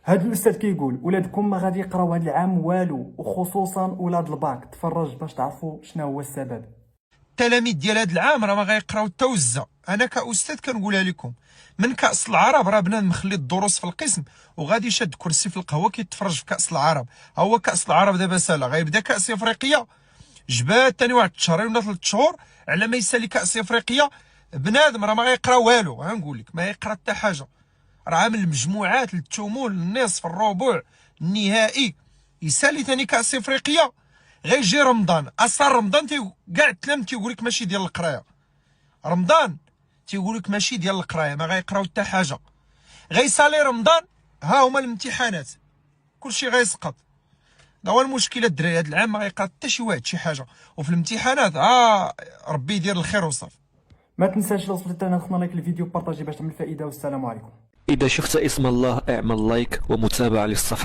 هاد الاستاذ كيقول ولادكم ما غادي يقراو هاد العام والو، وخصوصا ولاد الباك. تفرج باش تعرفوا شنو هو السبب. التلاميذ ديال هاد العام راه ما غيقراو حتى وزه. انا كاستاذ كنقولها لكم من كاس العرب، راه بنادم مخلي الدروس في القسم وغادي شاد كرسي في القهوه كيتفرج في كاس العرب. ها هو كاس العرب دابا سالا، غيبدا كاس افريقيا جبات ثاني واحد الشهرين ولا 3 شهور على ما يسالي كاس افريقيا. بنادم راه ما غيقرا والو، غنقول لك ما يقرا حتى حاجه. راه عامل المجموعات الثمول النصف الربع النهائي، يسالي ثاني كاس افريقيا. غيجي رمضان، اصلا رمضان كاع التلام تيقول لك ماشي ديال القرايه. رمضان تيقول لك ماشي ديال القرايه، ما غيقراو حتى حاجه. غيسالي رمضان، ها هما الامتحانات، كلشي غيسقط. دا هو المشكل الدراري. هاد العام ما غيقرا حتى شي واحد شي حاجه، وفي الامتحانات ربي يدير الخير وصافي. ما تنساش لو وصلت لنا خصنا لايك الفيديو، بارطاجي باش تعمل فائده، والسلام عليكم. إذا شفت اسم الله اعمل لايك ومتابعة للصفحة.